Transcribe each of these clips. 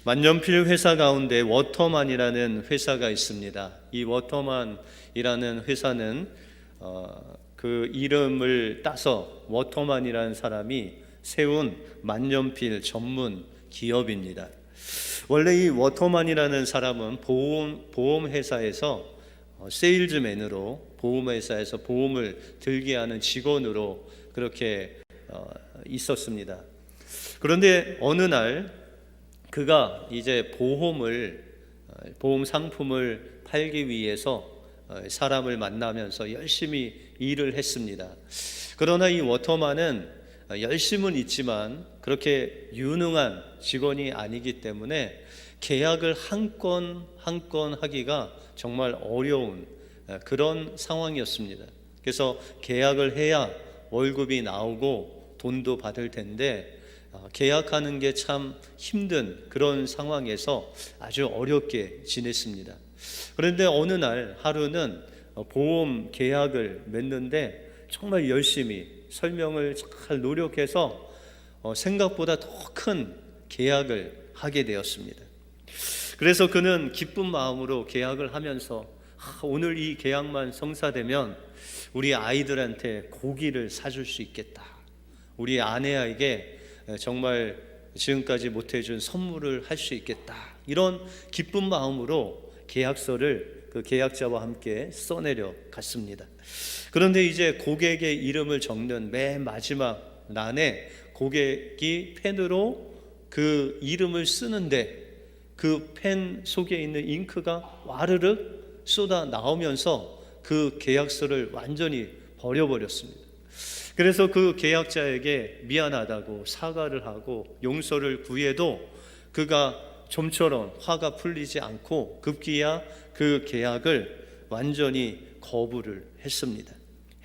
만년필 회사 가운데 워터만이라는 회사가 있습니다. 이 워터만이라는 회사는 그 이름을 따서 워터만이라는 사람이 세운 만년필 전문 기업입니다. 원래 이 워터만이라는 사람은 보험회사에서 세일즈맨으로, 보험회사에서 보험을 들게 하는 직원으로 그렇게 있었습니다. 그런데 어느 날 그가 이제 보험 상품을 팔기 위해서 사람을 만나면서 열심히 일을 했습니다. 그러나 이 워터만은 열심은 있지만 그렇게 유능한 직원이 아니기 때문에 계약을 한 건 한 건 하기가 정말 어려운 그런 상황이었습니다. 그래서 계약을 해야 월급이 나오고 돈도 받을 텐데 계약하는 게 참 힘든 그런 상황에서 아주 어렵게 지냈습니다. 그런데 어느 날 하루는 보험 계약을 맺는데 정말 열심히 설명을 잘 노력해서 생각보다 더 큰 계약을 하게 되었습니다. 그래서 그는 기쁜 마음으로 계약을 하면서 오늘 이 계약만 성사되면 우리 아이들한테 고기를 사줄 수 있겠다. 우리 아내에게 정말 지금까지 못해준 선물을 할 수 있겠다. 이런 기쁜 마음으로 계약서를 그 계약자와 함께 써내려 갔습니다. 그런데 이제 고객의 이름을 적는 맨 마지막 란에 고객이 펜으로 그 이름을 쓰는데 그 펜 속에 있는 잉크가 와르르 쏟아 나오면서 그 계약서를 완전히 버려버렸습니다. 그래서 그 계약자에게 미안하다고 사과를 하고 용서를 구해도 그가 좀처럼 화가 풀리지 않고 급기야 그 계약을 완전히 거부를 했습니다.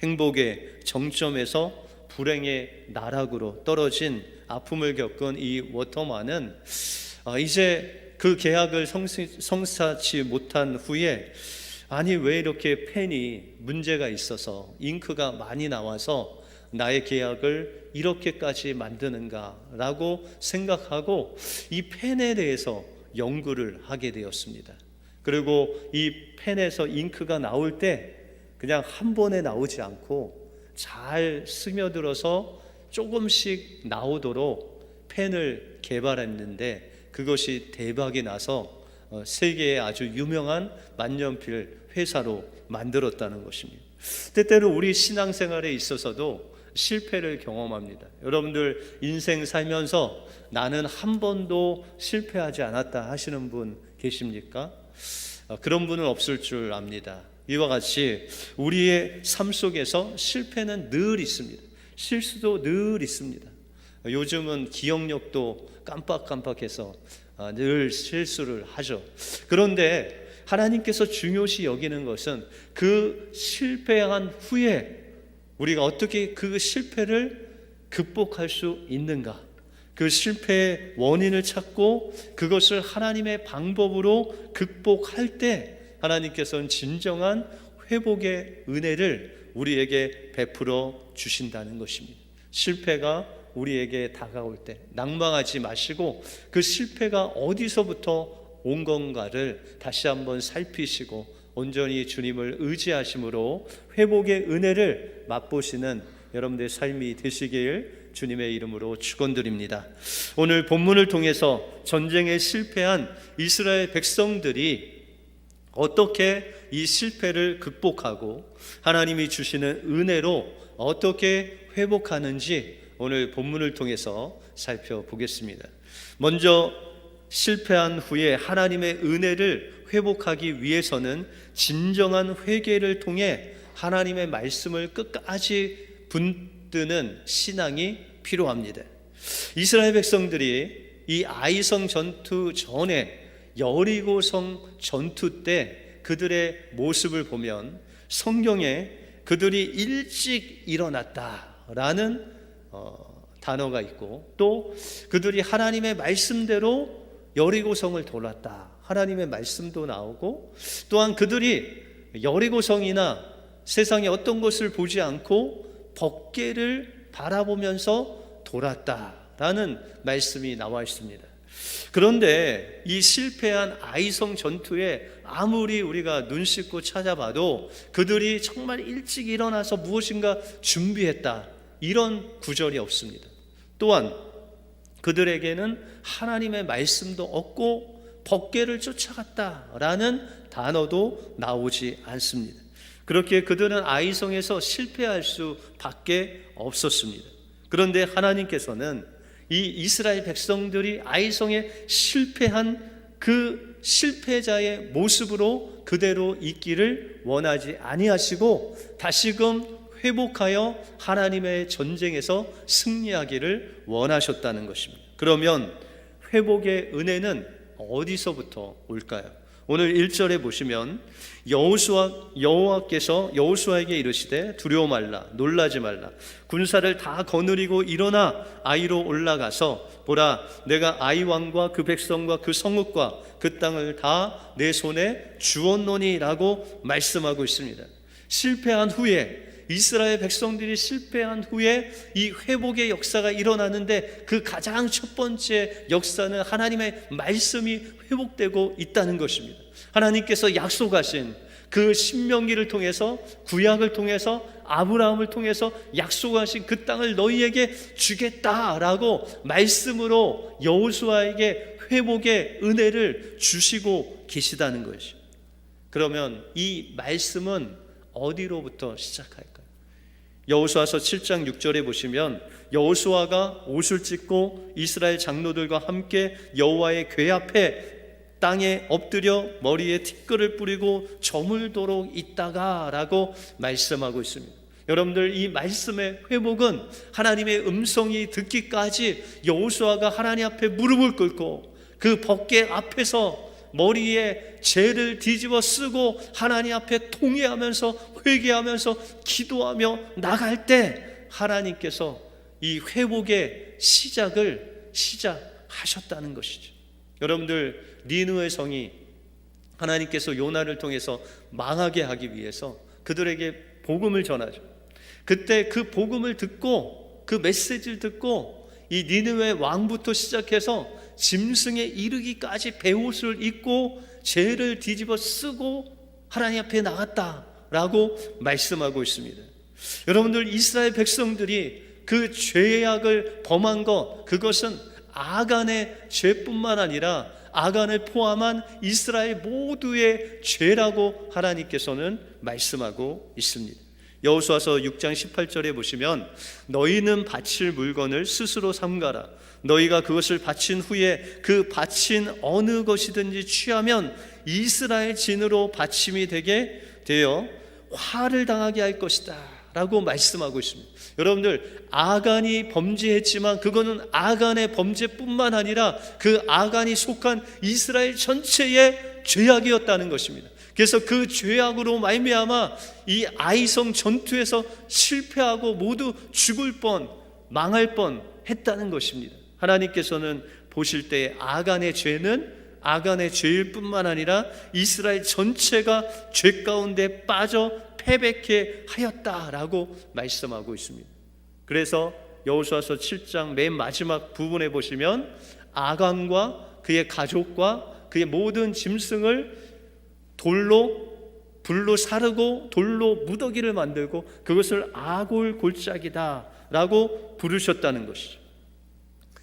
행복의 정점에서 불행의 나락으로 떨어진 아픔을 겪은 이 워터만은 이제 그 계약을 성사치 못한 후에 아니 왜 이렇게 펜이 문제가 있어서 잉크가 많이 나와서 나의 계약을 이렇게까지 만드는가 라고 생각하고 이 펜에 대해서 연구를 하게 되었습니다. 그리고 이 펜에서 잉크가 나올 때 그냥 한 번에 나오지 않고 잘 스며들어서 조금씩 나오도록 펜을 개발했는데 그것이 대박이 나서 세계의 아주 유명한 만년필 회사로 만들었다는 것입니다. 때때로 우리 신앙생활에 있어서도 실패를 경험합니다. 여러분들 인생 살면서 나는 한 번도 실패하지 않았다 하시는 분 계십니까? 그런 분은 없을 줄 압니다. 이와 같이 우리의 삶 속에서 실패는 늘 있습니다. 실수도 늘 있습니다. 요즘은 기억력도 깜빡깜빡해서 늘 실수를 하죠. 그런데 하나님께서 중요시 여기는 것은 그 실패한 후에 우리가 어떻게 그 실패를 극복할 수 있는가, 그 실패의 원인을 찾고 그것을 하나님의 방법으로 극복할 때 하나님께서는 진정한 회복의 은혜를 우리에게 베풀어 주신다는 것입니다. 실패가 우리에게 다가올 때 낭망하지 마시고 그 실패가 어디서부터 온 건가를 다시 한번 살피시고 온전히 주님을 의지하심으로 회복의 은혜를 맛보시는 여러분들의 삶이 되시길 주님의 이름으로 축원드립니다. 오늘 본문을 통해서 전쟁에 실패한 이스라엘 백성들이 어떻게 이 실패를 극복하고 하나님이 주시는 은혜로 어떻게 회복하는지 오늘 본문을 통해서 살펴보겠습니다. 먼저 실패한 후에 하나님의 은혜를 회복하기 위해서는 진정한 회개를 통해 하나님의 말씀을 끝까지 붙드는 신앙이 필요합니다. 이스라엘 백성들이 이 아이성 전투 전에 여리고성 전투 때 그들의 모습을 보면 성경에 그들이 일찍 일어났다라는 단어가 있고 또 그들이 하나님의 말씀대로 여리고성을 돌았다 하나님의 말씀도 나오고 또한 그들이 여리고성이나 세상의 어떤 것을 보지 않고 법궤를 바라보면서 돌았다라는 말씀이 나와 있습니다. 그런데 이 실패한 아이성 전투에 아무리 우리가 눈 씻고 찾아봐도 그들이 정말 일찍 일어나서 무엇인가 준비했다, 이런 구절이 없습니다. 또한 그들에게는 하나님의 말씀도 없고 법궤를 쫓아갔다라는 단어도 나오지 않습니다. 그렇게 그들은 아이성에서 실패할 수밖에 없었습니다. 그런데 하나님께서는 이 이스라엘 백성들이 아이성에 실패한 그 실패자의 모습으로 그대로 있기를 원하지 아니하시고 다시금 회복하여 하나님의 전쟁에서 승리하기를 원하셨다는 것입니다. 그러면 회복의 은혜는 어디서부터 올까요? 오늘 1절에 보시면 여호와께서 여호수아에게 이르시되 두려워 말라, 놀라지 말라. 군사를 다 거느리고 일어나 아이로 올라가서 보라, 내가 아이 왕과 그 백성과 그 성읍과 그 땅을 다 내 손에 주었노니라고 말씀하고 있습니다. 실패한 후에, 이스라엘 백성들이 실패한 후에 이 회복의 역사가 일어나는데 그 가장 첫 번째 역사는 하나님의 말씀이 회복되고 있다는 것입니다. 하나님께서 약속하신 그 신명기를 통해서, 구약을 통해서, 아브라함을 통해서 약속하신 그 땅을 너희에게 주겠다라고 말씀으로 여호수아에게 회복의 은혜를 주시고 계시다는 것이죠. 그러면 이 말씀은 어디로부터 시작할까요? 여호수아서 7장 6절에 보시면 여호수아가 옷을 찢고 이스라엘 장로들과 함께 여호와의 궤 앞에 땅에 엎드려 머리에 티끌을 뿌리고 저물도록 있다가 라고 말씀하고 있습니다. 여러분들, 이 말씀의 회복은 하나님의 음성이 듣기까지 여호수아가 하나님 앞에 무릎을 꿇고 그 법궤 앞에서 머리에 죄를 뒤집어 쓰고 하나님 앞에 통회하면서 회개하면서 기도하며 나갈 때 하나님께서 이 회복의 시작하셨다는 것이죠. 여러분들, 니느웨 성이 하나님께서 요나를 통해서 망하게 하기 위해서 그들에게 복음을 전하죠. 그때 그 복음을 듣고, 그 메시지를 듣고 이 니느웨 왕부터 시작해서 짐승에 이르기까지 베옷을 입고 죄를 뒤집어 쓰고 하나님 앞에 나갔다라고 말씀하고 있습니다. 여러분들, 이스라엘 백성들이 그 죄악을 범한 것, 그것은 아간의 죄뿐만 아니라 아간을 포함한 이스라엘 모두의 죄라고 하나님께서는 말씀하고 있습니다. 여호수아서 6장 18절에 보시면 너희는 바칠 물건을 스스로 삼가라. 너희가 그것을 바친 후에 그 바친 어느 것이든지 취하면 이스라엘 진으로 바침이 되게 되어 화를 당하게 할 것이다 라고 말씀하고 있습니다. 여러분들, 아간이 범죄했지만 그거는 아간의 범죄뿐만 아니라 그 아간이 속한 이스라엘 전체의 죄악이었다는 것입니다. 그래서 그 죄악으로 말미암아 이 아이성 전투에서 실패하고 모두 죽을 뻔, 망할 뻔 했다는 것입니다. 하나님께서는 보실 때 아간의 죄는 아간의 죄일 뿐만 아니라 이스라엘 전체가 죄 가운데 빠져 패배케 하였다라고 말씀하고 있습니다. 그래서 여호수아서 7장 맨 마지막 부분에 보시면 아간과 그의 가족과 그의 모든 짐승을 불로 사르고 돌로 무더기를 만들고 그것을 아골 골짜기다 라고 부르셨다는 것이죠.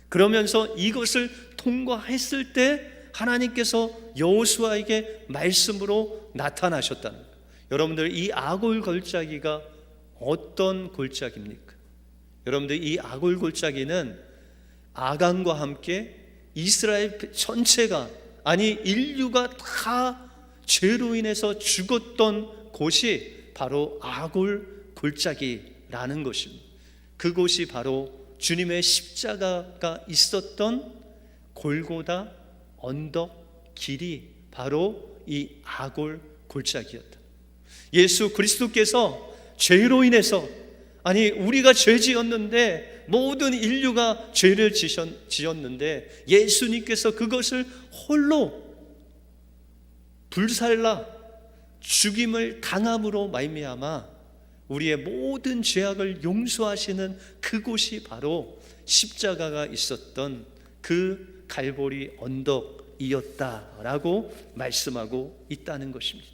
그러면서 이것을 통과했을 때 하나님께서 여호수아에게 말씀으로 나타나셨다는 거예요. 여러분들, 이 아골 골짜기가 어떤 골짜기입니까? 여러분들, 이 아골 골짜기는 아간과 함께 이스라엘 전체가, 아니 인류가 다 죄로 인해서 죽었던 곳이 바로 아골 골짜기라는 것입니다. 그곳이 바로 주님의 십자가가 있었던 골고다 언덕 길이 바로 이 아골 골짜기였다. 예수 그리스도께서 죄로 인해서, 아니 우리가 죄 지었는데, 모든 인류가 죄를 지었는데 예수님께서 그것을 홀로 불살라 죽임을 당함으로 말미암아 우리의 모든 죄악을 용서하시는 그곳이 바로 십자가가 있었던 그 갈보리 언덕이었다라고 말씀하고 있다는 것입니다.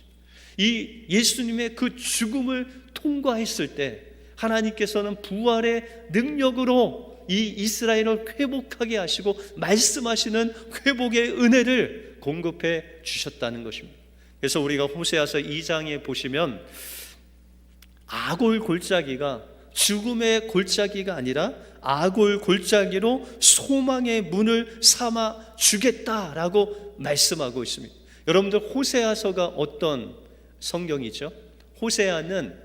이 예수님의 그 죽음을 통과했을 때 하나님께서는 부활의 능력으로 이 이스라엘을 회복하게 하시고 말씀하시는 회복의 은혜를 공급해 주셨다는 것입니다. 그래서 우리가 호세아서 2장에 보시면 아골 골짜기가 죽음의 골짜기가 아니라 아골 골짜기로 소망의 문을 삼아 주겠다라고 말씀하고 있습니다. 여러분들 호세아서가 어떤 성경이죠? 호세아는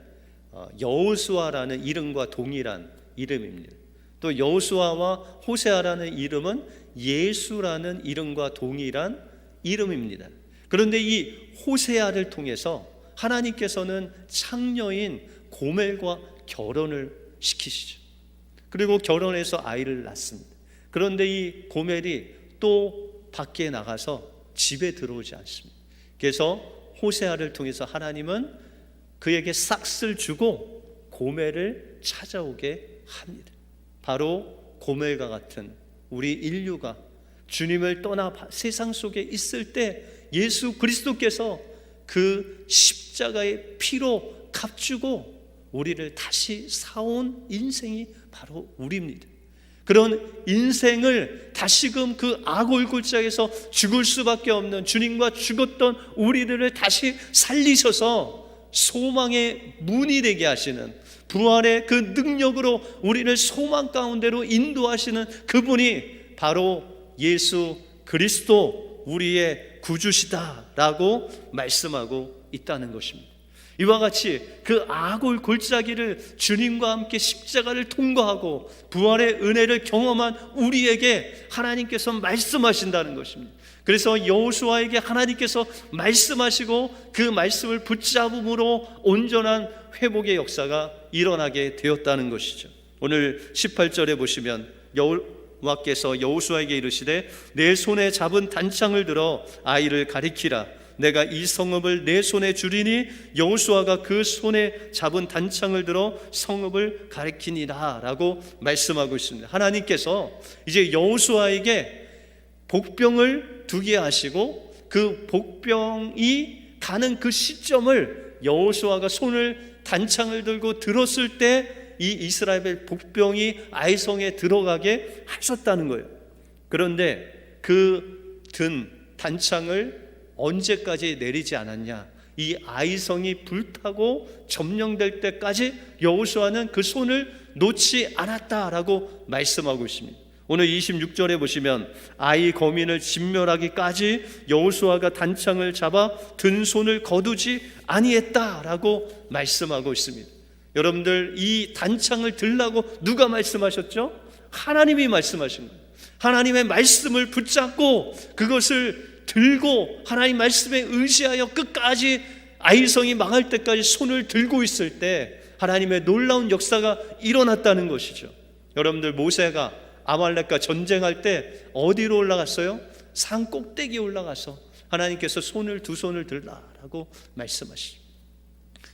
여호수아라는 이름과 동일한 이름입니다. 또 여호수아와 호세아라는 이름은 예수라는 이름과 동일한 이름입니다. 그런데 이 호세아를 통해서 하나님께서는 창녀인 고멜과 결혼을 시키시죠. 그리고 결혼해서 아이를 낳습니다. 그런데 이 고멜이 또 밖에 나가서 집에 들어오지 않습니다. 그래서 호세아를 통해서 하나님은 그에게 싹스를 주고 고멜을 찾아오게 합니다. 바로 고멜과 같은 우리 인류가 주님을 떠나 세상 속에 있을 때 예수 그리스도께서 그 십자가의 피로 값주고 우리를 다시 사온 인생이 바로 우리입니다. 그런 인생을 다시금 그 아골 골짜기에서 죽을 수밖에 없는 주님과 죽었던 우리들을 다시 살리셔서 소망의 문이 되게 하시는, 부활의 그 능력으로 우리를 소망 가운데로 인도하시는 그분이 바로 예수 그리스도 우리의 구주시다라고 말씀하고 있다는 것입니다. 이와 같이 그 아골 골짜기를 주님과 함께 십자가를 통과하고 부활의 은혜를 경험한 우리에게 하나님께서 말씀하신다는 것입니다. 그래서 여호수아에게 하나님께서 말씀하시고 그 말씀을 붙잡음으로 온전한 회복의 역사가 일어나게 되었다는 것이죠. 오늘 18절에 보시면 여호와께서 여호수아에게 이르시되 내 손에 잡은 단창을 들어 아이를 가리키라. 내가 이 성읍을 내 손에 주리니 여호수아가 그 손에 잡은 단창을 들어 성읍을 가리키니라 라고 말씀하고 있습니다. 하나님께서 이제 여호수아에게 복병을 두게 하시고 그 복병이 가는 그 시점을 여호수아가 손을 단창을 들고 들었을 때 이 이스라엘 복병이 아이성에 들어가게 하셨다는 거예요. 그런데 그 든 단창을 언제까지 내리지 않았냐? 이 아이성이 불타고 점령될 때까지 여호수아는 그 손을 놓지 않았다라고 말씀하고 있습니다. 오늘 26절에 보시면 아이 거민을 진멸하기까지 여호수아가 단창을 잡아 든 손을 거두지 아니했다라고 말씀하고 있습니다. 여러분들, 이 단창을 들라고 누가 말씀하셨죠? 하나님이 말씀하신 거예요. 하나님의 말씀을 붙잡고 그것을 들고 하나님 말씀에 의지하여 끝까지 아이성이 망할 때까지 손을 들고 있을 때 하나님의 놀라운 역사가 일어났다는 것이죠. 여러분들, 모세가 아말렉과 전쟁할 때 어디로 올라갔어요? 산 꼭대기에 올라가서 하나님께서 두 손을 들라라고 말씀하시죠.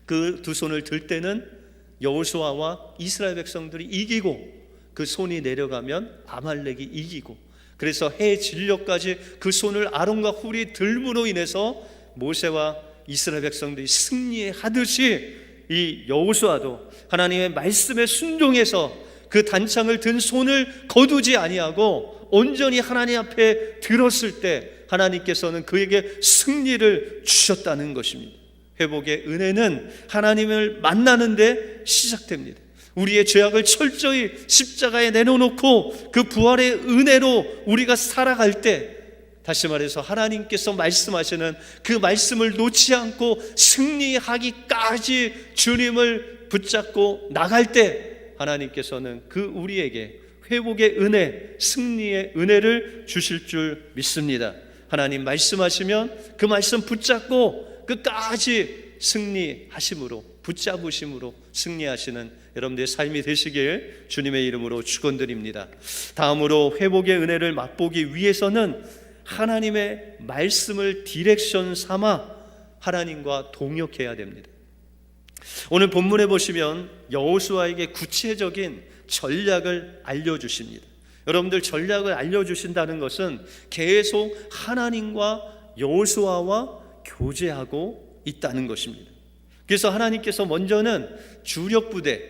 그 두 손을 들 때는 여호수아와 이스라엘 백성들이 이기고 그 손이 내려가면 아말렉이 이기고, 그래서 해 진료까지 그 손을 아론과 훌이 들므로 인해서 모세와 이스라엘 백성들이 승리하듯이 이 여호수아도 하나님의 말씀에 순종해서 그 단창을 든 손을 거두지 아니하고 온전히 하나님 앞에 들었을 때 하나님께서는 그에게 승리를 주셨다는 것입니다. 회복의 은혜는 하나님을 만나는데 시작됩니다. 우리의 죄악을 철저히 십자가에 내려놓고 그 부활의 은혜로 우리가 살아갈 때, 다시 말해서 하나님께서 말씀하시는 그 말씀을 놓지 않고 승리하기까지 주님을 붙잡고 나갈 때 하나님께서는 그 우리에게 회복의 은혜, 승리의 은혜를 주실 줄 믿습니다. 하나님 말씀하시면 그 말씀 붙잡고 끝까지 승리하심으로, 붙잡으심으로 승리하시는 여러분들의 삶이 되시길 주님의 이름으로 축원드립니다. 다음으로 회복의 은혜를 맛보기 위해서는 하나님의 말씀을 디렉션 삼아 하나님과 동역해야 됩니다. 오늘 본문에 보시면 여호수아에게 구체적인 전략을 알려주십니다. 여러분들 전략을 알려주신다는 것은 계속 하나님과 여호수아와 교제하고 있다는 것입니다. 그래서 하나님께서 먼저는 주력 부대,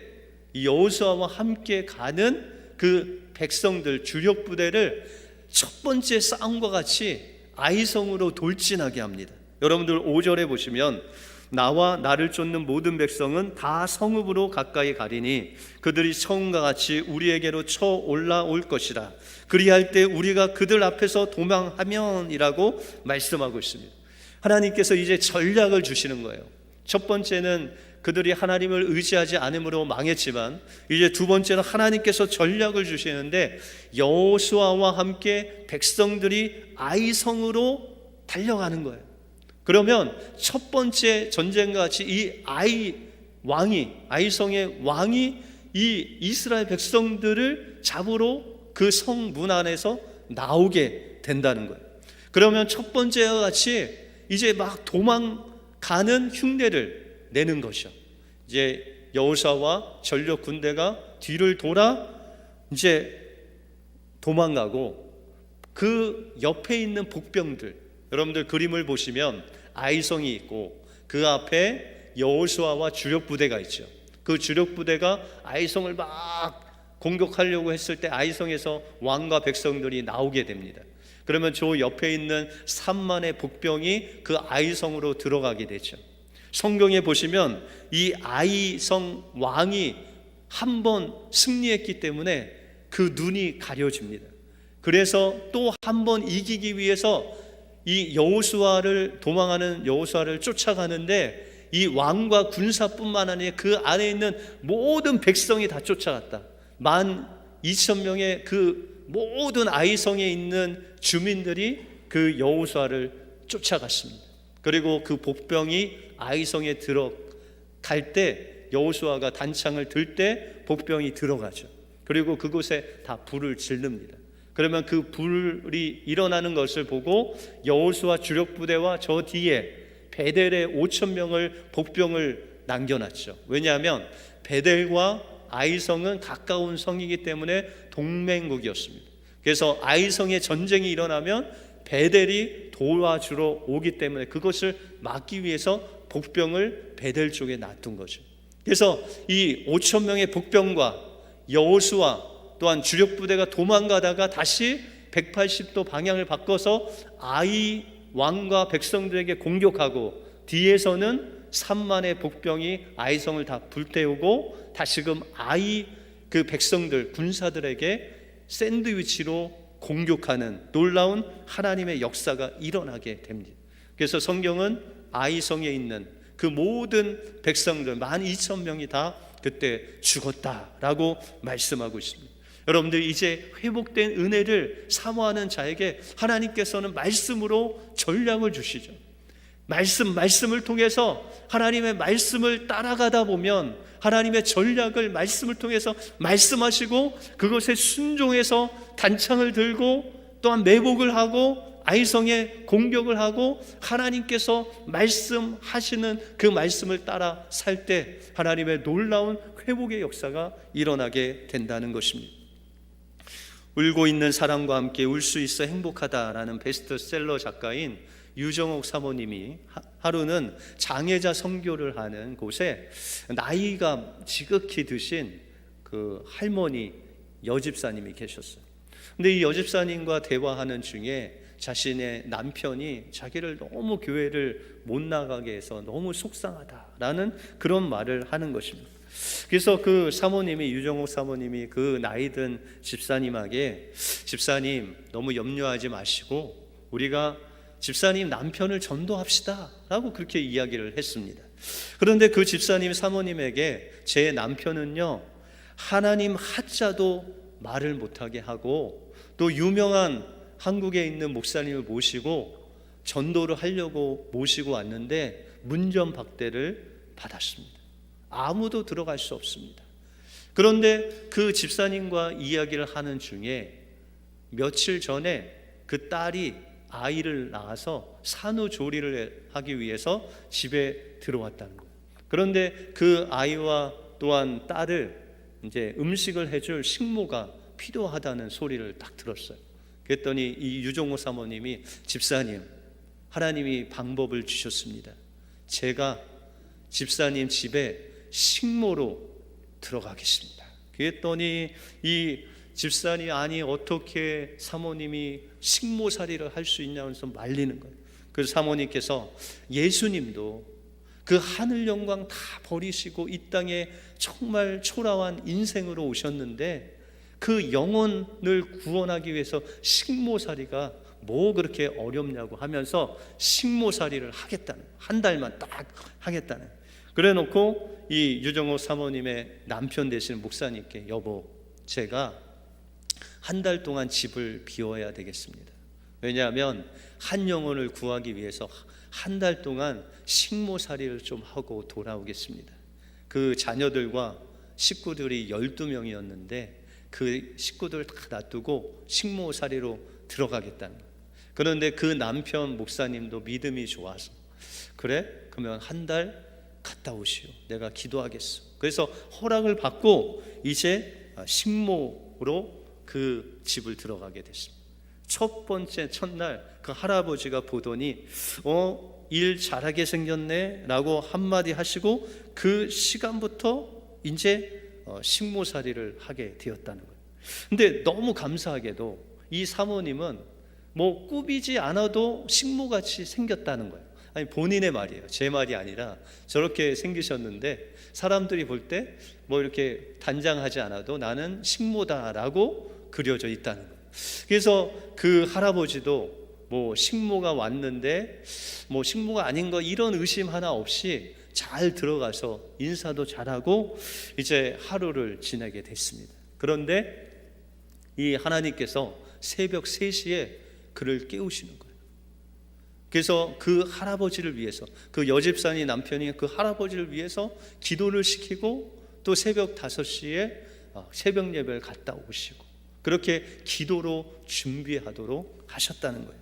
여호수아와 함께 가는 그 백성들 주력 부대를 첫 번째 싸움과 같이 아이성으로 돌진하게 합니다. 여러분들 5절에 보시면 나와 나를 쫓는 모든 백성은 다 성읍으로 가까이 가리니 그들이 처음과 같이 우리에게로 쳐 올라올 것이라. 그리할 때 우리가 그들 앞에서 도망하면이라고 말씀하고 있습니다. 하나님께서 이제 전략을 주시는 거예요. 첫 번째는 그들이 하나님을 의지하지 않음으로 망했지만 이제 두 번째는 하나님께서 전략을 주시는데 여호수아와 함께 백성들이 아이성으로 달려가는 거예요. 그러면 첫 번째 전쟁과 같이 이 아이성의 왕이 이 이스라엘 백성들을 잡으러 그 성문 안에서 나오게 된다는 거예요. 그러면 첫 번째와 같이 이제 막 도망가는 흉내를 내는 것이요. 이제 여호수아와 전력 군대가 뒤를 돌아 이제 도망가고 그 옆에 있는 복병들, 여러분들 그림을 보시면 아이성이 있고 그 앞에 여호수아와 주력 부대가 있죠. 그 주력 부대가 아이성을 막 공격하려고 했을 때 아이성에서 왕과 백성들이 나오게 됩니다. 그러면 저 옆에 있는 3만의 복병이 그 아이성으로 들어가게 되죠. 성경에 보시면 이 아이성 왕이 한 번 승리했기 때문에 그 눈이 가려집니다. 그래서 또 한 번 이기기 위해서 이 도망하는 여호수아를 쫓아가는데 이 왕과 군사뿐만 아니라 그 안에 있는 모든 백성이 다 쫓아갔다. 12,000명의 그 모든 아이성에 있는 주민들이 그 여호수아를 쫓아갔습니다. 그리고 그 복병이 아이성에 들어갈 때 여호수아가 단창을 들 때 복병이 들어가죠. 그리고 그곳에 다 불을 지릅니다. 그러면 그 불이 일어나는 것을 보고 여호수아 주력 부대와 저 뒤에 베델의 5,000명을 복병을 남겨놨죠. 왜냐하면 베델과 아이성은 가까운 성이기 때문에 동맹국이었습니다. 그래서 아이성의 전쟁이 일어나면 베델이 도와주러 오기 때문에 그것을 막기 위해서 복병을 베델 쪽에 놔둔 거죠. 그래서 이 5,000명의 복병과 여호수아 또한 주력 부대가 도망가다가 다시 180도 방향을 바꿔서 아이 왕과 백성들에게 공격하고 뒤에서는 3만의 복병이 아이성을 다 불태우고 다시금 그 백성들 군사들에게 샌드위치로 공격하는 놀라운 하나님의 역사가 일어나게 됩니다. 그래서 성경은 아이성에 있는 그 모든 백성들 12,000명이 다 그때 죽었다라고 말씀하고 있습니다. 여러분들 이제 회복된 은혜를 사모하는 자에게 하나님께서는 말씀으로 전략을 주시죠. 말씀을 통해서 하나님의 말씀을 따라가다 보면 하나님의 전략을 말씀을 통해서 말씀하시고 그것에 순종해서 단창을 들고 또한 매복을 하고 아이성에 공격을 하고 하나님께서 말씀하시는 그 말씀을 따라 살 때 하나님의 놀라운 회복의 역사가 일어나게 된다는 것입니다. 울고 있는 사람과 함께 울 수 있어 행복하다라는 베스트셀러 작가인 유정옥 사모님이 하루는 장애자 선교를 하는 곳에 나이가 지극히 드신 그 할머니 여집사님이 계셨어요. 근데 이 여집사님과 대화하는 중에 자신의 남편이 자기를 너무 교회를 못 나가게 해서 너무 속상하다라는 그런 말을 하는 것입니다. 그래서 그 사모님이 유정옥 사모님이 그 나이든 집사님에게 집사님 너무 염려하지 마시고 우리가 집사님 남편을 전도합시다 라고 그렇게 이야기를 했습니다. 그런데 그 집사님 사모님에게 제 남편은요 하나님 하자도 말을 못하게 하고 또 유명한 한국에 있는 목사님을 모시고 전도를 하려고 모시고 왔는데 문전박대를 받았습니다. 아무도 들어갈 수 없습니다. 그런데 그 집사님과 이야기를 하는 중에 며칠 전에 그 딸이 아이를 낳아서 산후조리를 하기 위해서 집에 들어왔다는 거예요. 그런데 그 아이와 또한 딸을 이제 음식을 해줄 식모가 필요하다는 소리를 딱 들었어요. 그랬더니 이 유종호 사모님이 집사님, 하나님이 방법을 주셨습니다. 제가 집사님 집에 식모로 들어가겠습니다. 그랬더니 이 집사님이 아니 어떻게 사모님이 식모살이를 할 수 있냐면서 말리는 거예요. 그래서 사모님께서 예수님도 그 하늘 영광 다 버리시고 이 땅에 정말 초라한 인생으로 오셨는데 그 영혼을 구원하기 위해서 식모살이가 뭐 그렇게 어렵냐고 하면서 식모살이를 하겠다는, 한 달만 딱 하겠다는. 그래 놓고 이 유정호 사모님의 남편 되시는 목사님께 여보, 제가 한 달 동안 집을 비워야 되겠습니다. 왜냐하면 한 영혼을 구하기 위해서 한 달 동안 식모살이를 좀 하고 돌아오겠습니다. 그 자녀들과 식구들이 12명이었는데 그 식구들 다 놔두고 식모살이로 들어가겠다는 거예요. 그런데 그 남편 목사님도 믿음이 좋아서 그래? 그러면 한 달 갔다 오시오. 내가 기도하겠어. 그래서 허락을 받고 이제 식모로 그 집을 들어가게 됐습니다. 첫 번째 첫날 그 할아버지가 보더니 일 잘하게 생겼네 라고 한마디 하시고 그 시간부터 이제 식모살이를 하게 되었다는 거예요. 근데 너무 감사하게도 이 사모님은 뭐 꾸미지 않아도 식모같이 생겼다는 거예요. 아니 본인의 말이에요. 제 말이 아니라 저렇게 생기셨는데 사람들이 볼 때 뭐 이렇게 단장하지 않아도 나는 식모다라고 그려져 있다는 거예요. 그래서 그 할아버지도 뭐 식모가 왔는데 뭐 식모가 아닌 거 이런 의심 하나 없이 잘 들어가서 인사도 잘하고 이제 하루를 지내게 됐습니다. 그런데 이 하나님께서 새벽 3시에 그를 깨우시는 거예요. 그래서 그 할아버지를 위해서, 그 여집사니 남편이 그 할아버지를 위해서 기도를 시키고 또 새벽 5시에 새벽 예배를 갔다 오시고 그렇게 기도로 준비하도록 하셨다는 거예요.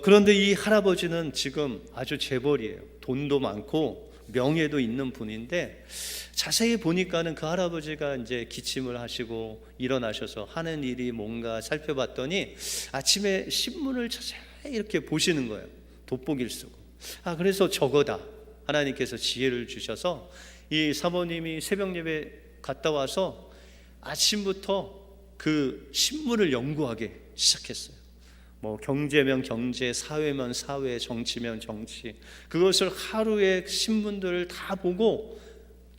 그런데 이 할아버지는 지금 아주 재벌이에요. 돈도 많고 명예도 있는 분인데 자세히 보니까는 그 할아버지가 이제 기침을 하시고 일어나셔서 하는 일이 뭔가 살펴봤더니 아침에 신문을 자세히 이렇게 보시는 거예요. 돋보기를 쓰고. 그래서 저거다. 하나님께서 지혜를 주셔서 이 사모님이 새벽 예배 갔다 와서 아침부터 그 신문을 연구하기 시작했어요. 뭐 경제면 경제, 사회면 사회, 정치면 정치. 그것을 하루에 신문들을 다 보고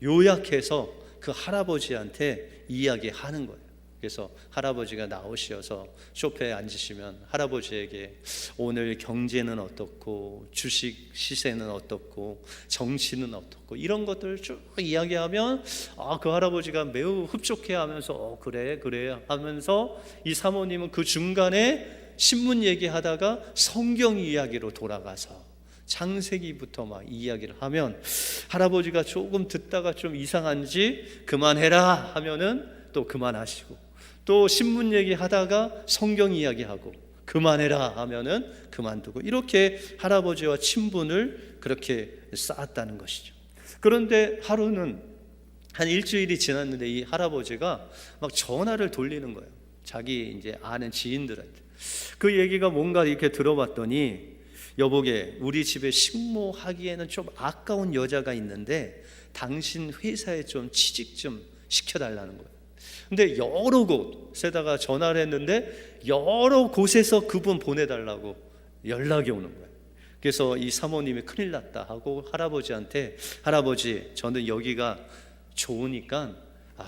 요약해서 그 할아버지한테 이야기하는 거예요. 그래서 할아버지가 나오셔서 소파에 앉으시면 할아버지에게 오늘 경제는 어떻고 주식 시세는 어떻고 정치는 어떻고 이런 것들을 쭉 이야기하면 그 할아버지가 매우 흡족해하면서 그래 하면서 이 사모님은 그 중간에 신문 얘기하다가 성경 이야기로 돌아가서 창세기부터 막 이야기를 하면 할아버지가 조금 듣다가 좀 이상한지 그만해라 하면은 또 그만하시고 또 신문 얘기하다가 성경 이야기하고 그만해라 하면은 그만두고 이렇게 할아버지와 친분을 그렇게 쌓았다는 것이죠. 그런데 하루는 한 일주일이 지났는데 이 할아버지가 막 전화를 돌리는 거예요. 자기 이제 아는 지인들한테. 그 얘기가 뭔가 이렇게 들어봤더니 여보게 우리 집에 식모하기에는 좀 아까운 여자가 있는데 당신 회사에 좀 취직 좀 시켜달라는 거예요. 근데 여러 곳에다가 전화를 했는데 여러 곳에서 그분 보내달라고 연락이 오는 거예요. 그래서 이 사모님이 큰일 났다 하고 할아버지한테 할아버지 저는 여기가 좋으니까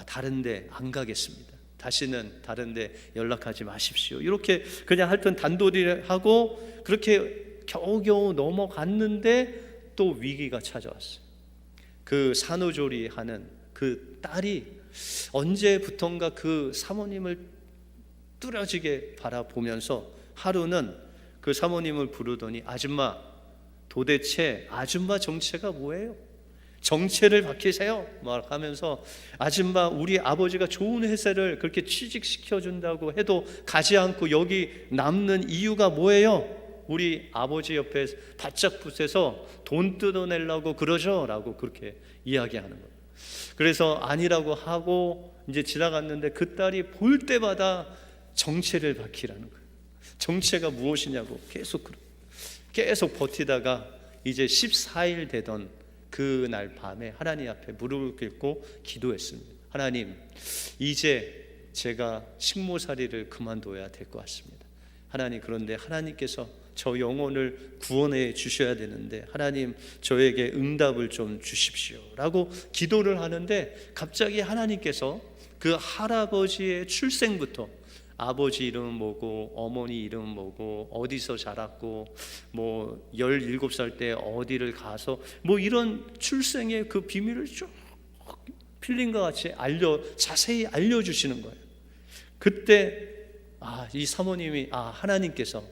다른 데 안 가겠습니다. 다시는 다른 데 연락하지 마십시오. 이렇게 그냥 하여튼 단도리를 하고 그렇게 겨우겨우 넘어갔는데 또 위기가 찾아왔어요. 그 산후조리하는 그 딸이 언제부턴가 그 사모님을 뚜렷하게 바라보면서 하루는 그 사모님을 부르더니 아줌마 도대체 아줌마 정체가 뭐예요? 정체를 밝히세요 막 하면서 아줌마 우리 아버지가 좋은 회사를 그렇게 취직시켜준다고 해도 가지 않고 여기 남는 이유가 뭐예요? 우리 아버지 옆에 바짝 붙어서 돈 뜯어내려고 그러죠? 라고 그렇게 이야기하는 거예요. 그래서 아니라고 하고 이제 지나갔는데 그 딸이 볼 때마다 정체를 밝히라는 거예요. 정체가 무엇이냐고 계속 버티다가 이제 14일 되던 그날 밤에 하나님 앞에 무릎을 꿇고 기도했습니다. 하나님, 이제 제가 식모살이를 그만둬야 될 것 같습니다. 하나님, 그런데 하나님께서 저 영혼을 구원해 주셔야 되는데 하나님, 저에게 응답을 좀 주십시오 라고 기도를 하는데, 갑자기 하나님께서 그 할아버지의 출생부터, 아버지 이름은 뭐고 어머니 이름은 뭐고 어디서 자랐고 뭐 17살 때 어디를 가서 뭐 이런 출생의 그 비밀을 쭉 필름과 같이 자세히 알려주시는 거예요. 그때 이 사모님이 하나님께서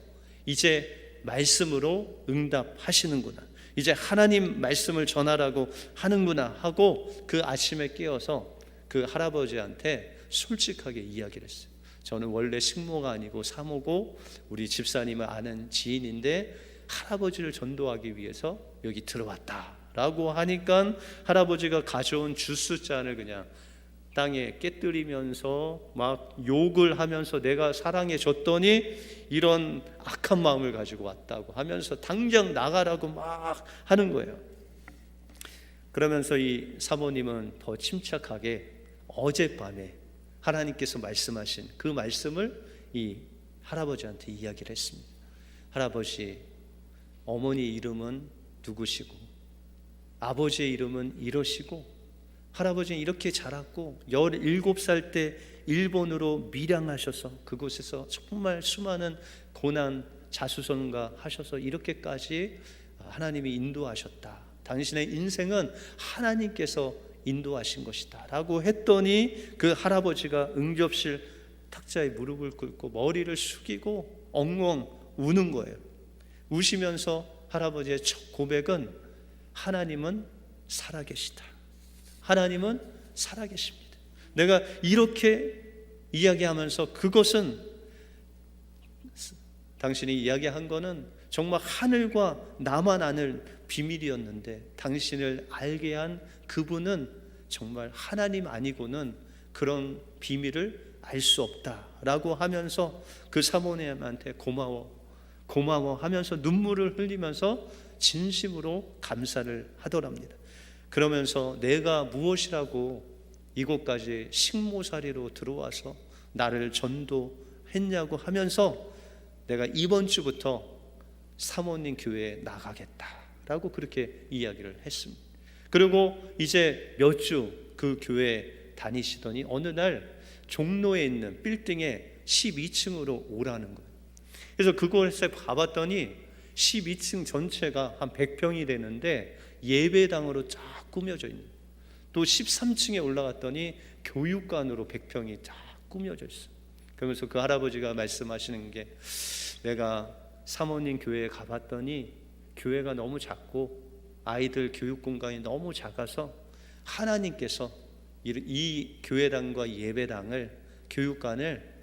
이제 말씀으로 응답하시는구나, 이제 하나님 말씀을 전하라고 하는구나 하고 그 아침에 깨어서 그 할아버지한테 솔직하게 이야기를 했어요. 저는 원래 식모가 아니고 사모고 우리 집사님을 아는 지인인데 할아버지를 전도하기 위해서 여기 들어왔다라고 하니까 할아버지가 가져온 주스 잔을 그냥 땅에 깨뜨리면서 막 욕을 하면서 내가 사랑해 줬더니 이런 악한 마음을 가지고 왔다고 하면서 당장 나가라고 막 하는 거예요. 그러면서 이 사모님은 더 침착하게 어젯밤에 하나님께서 말씀하신 그 말씀을 이 할아버지한테 이야기를 했습니다. 할아버지, 어머니 이름은 누구시고 아버지의 이름은 이러시고 할아버지는 이렇게 자랐고 17살 때 일본으로 밀양하셔서 그곳에서 정말 수많은 고난 자수성가 하셔서 이렇게까지 하나님이 인도하셨다. 당신의 인생은 하나님께서 인도하신 것이다 라고 했더니 그 할아버지가 응접실 탁자에 무릎을 꿇고 머리를 숙이고 엉엉 우는 거예요. 우시면서 할아버지의 첫 고백은 하나님은 살아계시다, 하나님은 살아계십니다. 내가 이렇게 이야기하면서 그것은 당신이 이야기한 거는 정말 하늘과 나만 아는 비밀이었는데 당신을 알게 한 그분은 정말 하나님 아니고는 그런 비밀을 알 수 없다라고 하면서 그 사모님한테 고마워 하면서 눈물을 흘리면서 진심으로 감사를 하더랍니다. 그러면서 내가 무엇이라고 이곳까지 식모살이로 들어와서 나를 전도했냐고 하면서 내가 이번 주부터 사모님 교회에 나가겠다라고 그렇게 이야기를 했습니다. 그리고 이제 몇 주 그 교회에 다니시더니 어느 날 종로에 있는 빌딩에 12층으로 오라는 거예요. 그래서 그곳에 가봤더니 12층 전체가 한 100평이 되는데 예배당으로 쫙 꾸며져 있는, 또 13층에 올라갔더니 교육관으로 100평이 쫙 꾸며져 있어요. 그러면서 그 할아버지가 말씀하시는 게, 내가 사모님 교회에 가봤더니 교회가 너무 작고 아이들 교육 공간이 너무 작아서 하나님께서 이 교회당과 예배당을, 교육관을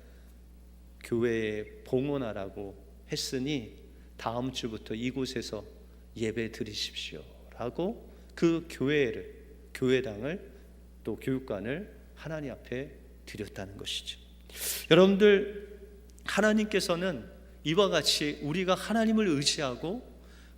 교회에 봉헌하라고 했으니 다음 주부터 이곳에서 예배 드리십시오 라고 그 교회당을 또 교육관을 하나님 앞에 드렸다는 것이죠. 여러분들, 하나님께서는 이와 같이 우리가 하나님을 의지하고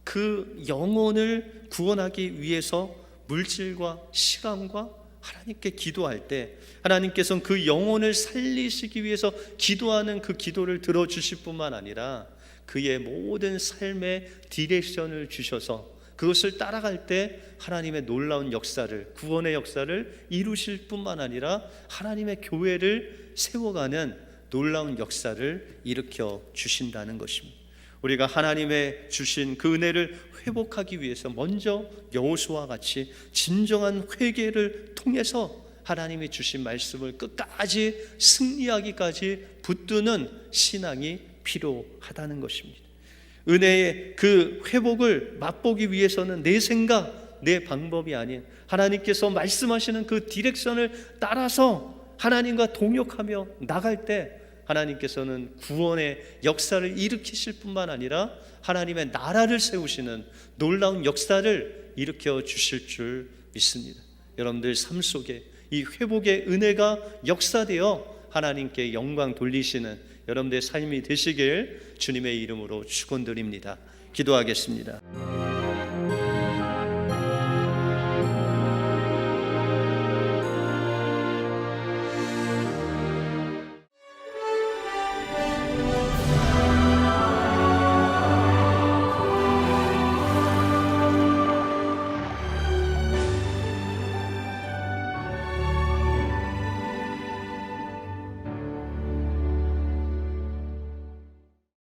그 영혼을 구원하기 위해서 물질과 시간과 하나님께 기도할 때 하나님께서는 그 영혼을 살리시기 위해서 기도하는 그 기도를 들어주실 뿐만 아니라 그의 모든 삶의 디렉션을 주셔서 그것을 따라갈 때 하나님의 놀라운 역사를, 구원의 역사를 이루실 뿐만 아니라 하나님의 교회를 세워가는 놀라운 역사를 일으켜 주신다는 것입니다. 우리가 하나님의 주신 그 은혜를 회복하기 위해서 먼저 여호수아와 같이 진정한 회개를 통해서 하나님이 주신 말씀을 끝까지 승리하기까지 붙드는 신앙이 필요하다는 것입니다. 은혜의 그 회복을 맛보기 위해서는 내 생각, 내 방법이 아닌 하나님께서 말씀하시는 그 디렉션을 따라서 하나님과 동역하며 나갈 때 하나님께서는 구원의 역사를 일으키실 뿐만 아니라 하나님의 나라를 세우시는 놀라운 역사를 일으켜 주실 줄 믿습니다. 여러분들 삶 속에 이 회복의 은혜가 역사되어 하나님께 영광 돌리시는 여러분들의 삶이 되시길 주님의 이름으로 축원드립니다. 기도하겠습니다.